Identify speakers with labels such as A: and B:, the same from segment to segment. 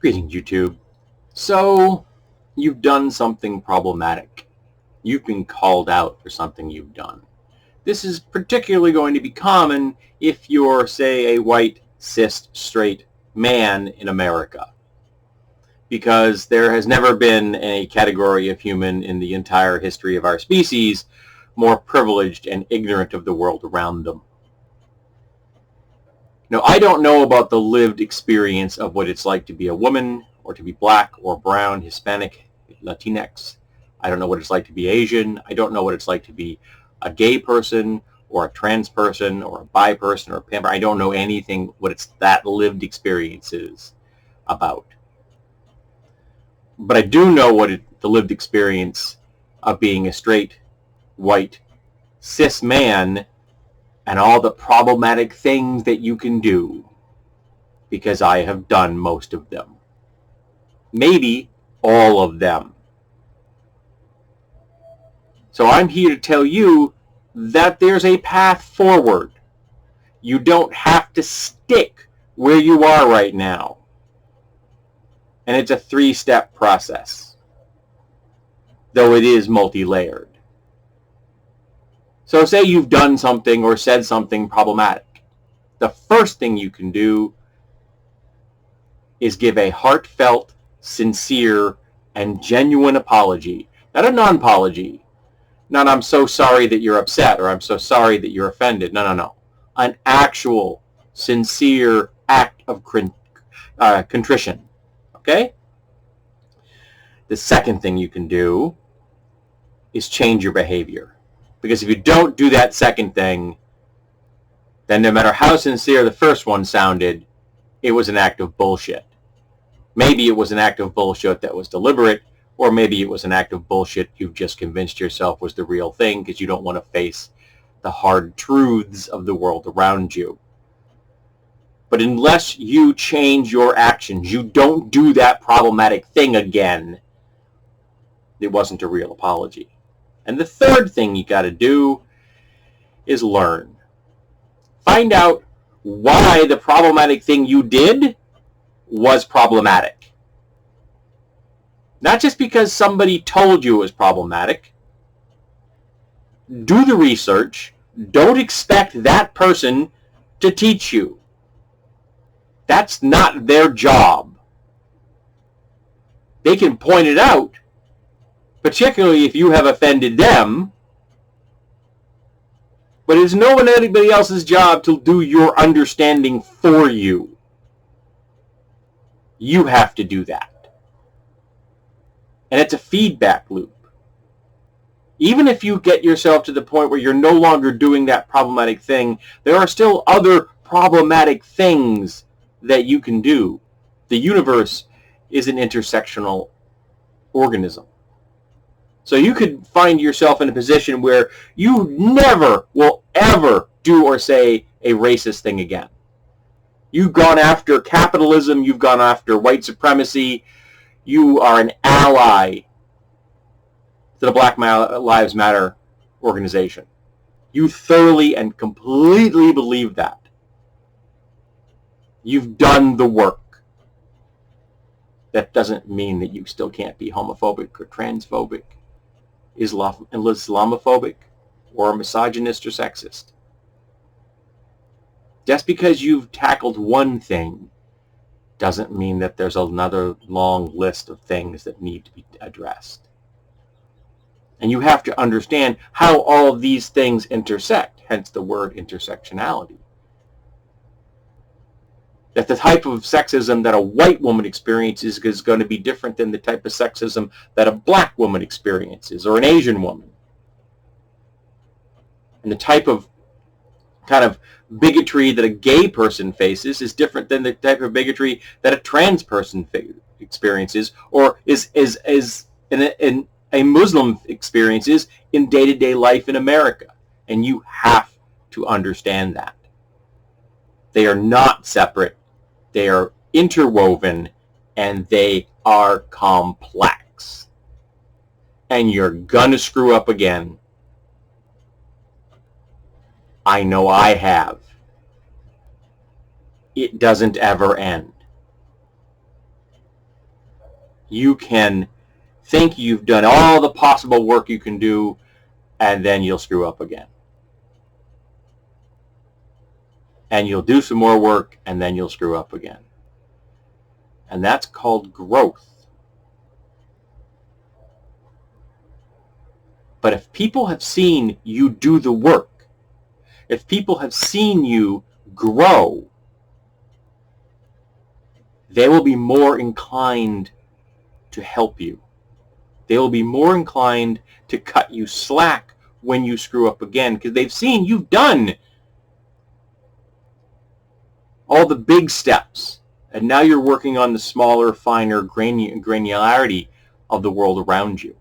A: Greetings, YouTube. So, you've done something problematic. You've been called out for something you've done. This is particularly going to be common if you're, say, a white, cis, straight man in America. Because there has never been a category of human in the entire history of our species more privileged and ignorant of the world around them. Now, I don't know about the lived experience of what it's like to be a woman, or to be black, or brown, Hispanic, Latinx. I don't know what it's like to be Asian. I don't know what it's like to be a gay person, or a trans person, or a bi person, or a pan. I don't know anything what that lived experience is about. But I do know what the lived experience of being a straight, white, cis man and all the problematic things that you can do, because I have done most of them. Maybe all of them. So I'm here to tell you that there's a path forward. You don't have to stick where you are right now. And it's a 3-step process, though it is multi-layered. So say you've done something or said something problematic. The first thing you can do is give a heartfelt, sincere, and genuine apology. Not a non-apology. Not I'm so sorry that you're upset, or I'm so sorry that you're offended. No. An actual, sincere act of contrition. Okay? The second thing you can do is change your behavior. Because if you don't do that second thing, then no matter how sincere the first one sounded, it was an act of bullshit. Maybe it was an act of bullshit that was deliberate, or maybe it was an act of bullshit you've just convinced yourself was the real thing because you don't want to face the hard truths of the world around you. But unless you change your actions, you don't do that problematic thing again, it wasn't a real apology. And the third thing you got to do is learn. Find out why the problematic thing you did was problematic. Not just because somebody told you it was problematic. Do the research. Don't expect that person to teach you. That's not their job. They can point it out, particularly if you have offended them, but it's no one anybody else's job to do your understanding for you. You have to do that. And it's a feedback loop. Even if you get yourself to the point where you're no longer doing that problematic thing, there are still other problematic things that you can do. The universe is an intersectional organism. So you could find yourself in a position where you never will ever do or say a racist thing again. You've gone after capitalism, you've gone after white supremacy, you are an ally to the Black Lives Matter organization. You thoroughly and completely believe that. You've done the work. That doesn't mean that you still can't be homophobic or transphobic, Islamophobic, or misogynist or sexist. Just because you've tackled one thing doesn't mean that there's another long list of things that need to be addressed. And you have to understand how all of these things intersect, hence the word intersectionality. That the type of sexism that a white woman experiences is going to be different than the type of sexism that a black woman experiences, or an Asian woman. And the type of kind of bigotry that a gay person faces is different than the type of bigotry that a trans person experiences, or is in a Muslim experiences in day-to-day life in America. And you have to understand that. They are not separate. They are interwoven, and they are complex. And you're gonna screw up again. I know I have. It doesn't ever end. You can think you've done all the possible work you can do, and then you'll screw up again. And you'll do some more work, and then you'll screw up again. And that's called growth. But if people have seen you do the work, if people have seen you grow, they will be more inclined to help you. They will be more inclined to cut you slack when you screw up again, because they've seen you've done all the big steps, and now you're working on the smaller, finer granularity of the world around you.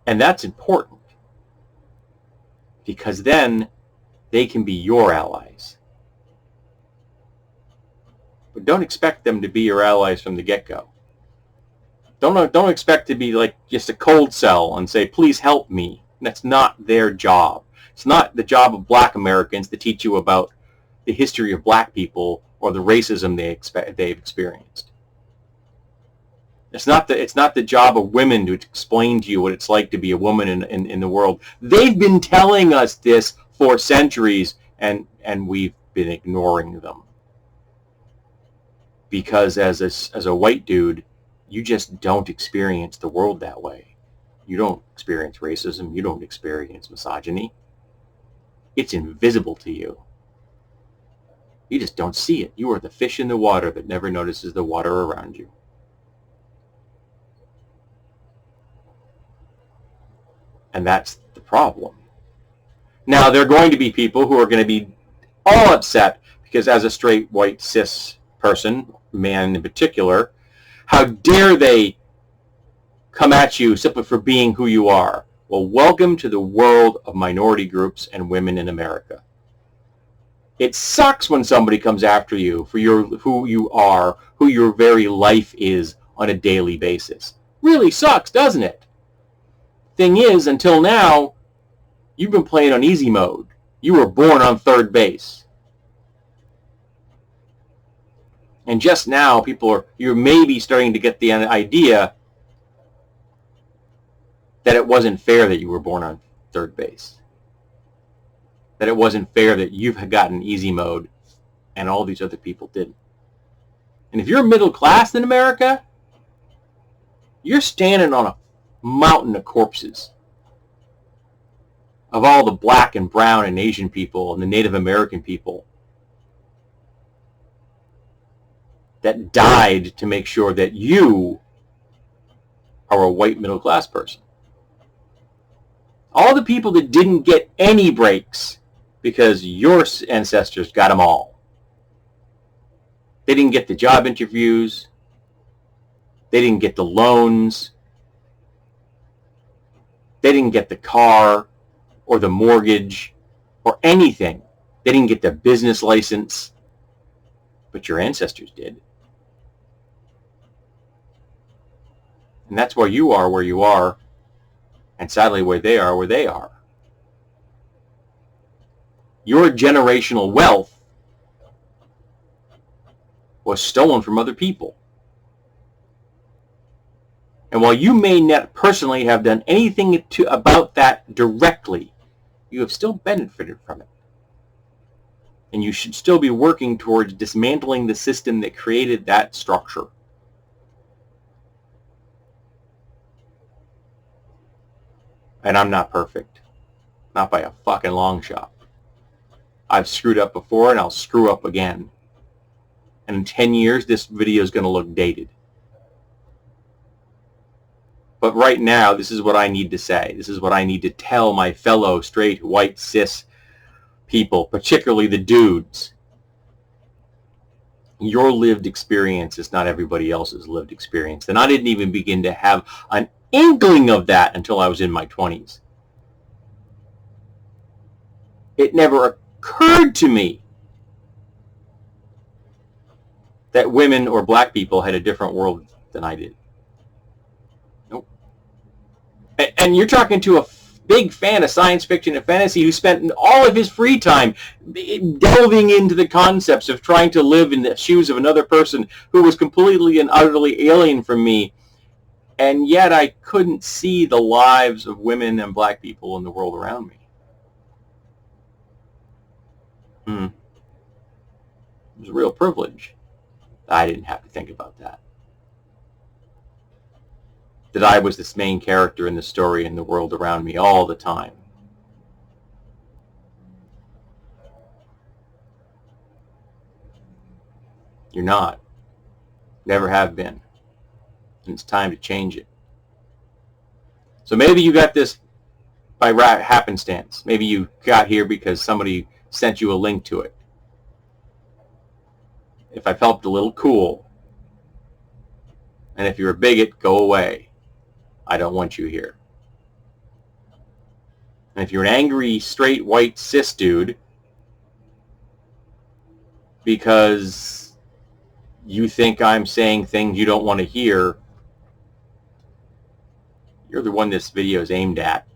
A: And that's important, because then they can be your allies. But don't expect them to be your allies from the get-go. Don't expect to be like just a cold sell and say, please help me. That's not their job. It's not the job of black Americans to teach you about the history of black people or the racism they've experienced. It's not the job of women to explain to you what it's like to be a woman in the world. They've been telling us this for centuries, and we've been ignoring them. Because as a white dude, you just don't experience the world that way. You don't experience racism. You don't experience misogyny. It's invisible to you. You just don't see it. You are the fish in the water that never notices the water around you. And that's the problem. Now, there are going to be people who are going to be all upset because as a straight, white, cis person, man in particular, how dare they come at you simply for being who you are? Well, welcome to the world of minority groups and women in America. It sucks when somebody comes after you for who you are, who your very life is on a daily basis. Really sucks, doesn't it? Thing is, until now, you've been playing on easy mode. You were born on third base. And just now, you're maybe starting to get the idea that it wasn't fair that you were born on third base. That it wasn't fair that you've gotten easy mode and all these other people didn't. And if you're middle class in America, you're standing on a mountain of corpses of all the black and brown and Asian people and the Native American people that died to make sure that you are a white middle class person. All the people that didn't get any breaks because your ancestors got them all. They didn't get the job interviews. They didn't get the loans. They didn't get the car or the mortgage or anything. They didn't get the business license. But your ancestors did. And that's why you are where you are, and sadly where they are where they are. Your generational wealth was stolen from other people. And while you may not personally have done anything about that directly, you have still benefited from it. And you should still be working towards dismantling the system that created that structure. And I'm not perfect. Not by a fucking long shot. I've screwed up before and I'll screw up again. And in 10 years, this video is going to look dated. But right now, this is what I need to say. This is what I need to tell my fellow straight, white, cis people, particularly the dudes. Your lived experience is not everybody else's lived experience. And I didn't even begin to have an inkling of that until I was in my 20s. It never occurred to me that women or black people had a different world than I did. Nope. And you're talking to big fan of science fiction and fantasy who spent all of his free time delving into the concepts of trying to live in the shoes of another person who was completely and utterly alien from me. And yet I couldn't see the lives of women and black people in the world around me. It was a real privilege. I didn't have to think about that. That I was this main character in the story in the world around me all the time. You're not. Never have been. And it's time to change it. So maybe you got this by happenstance. Maybe you got here because somebody sent you a link to it. If I felt a little cool, and if you're a bigot, go away. I don't want you here. And if you're an angry, straight, white, cis dude, because you think I'm saying things you don't want to hear, you're the one this video is aimed at.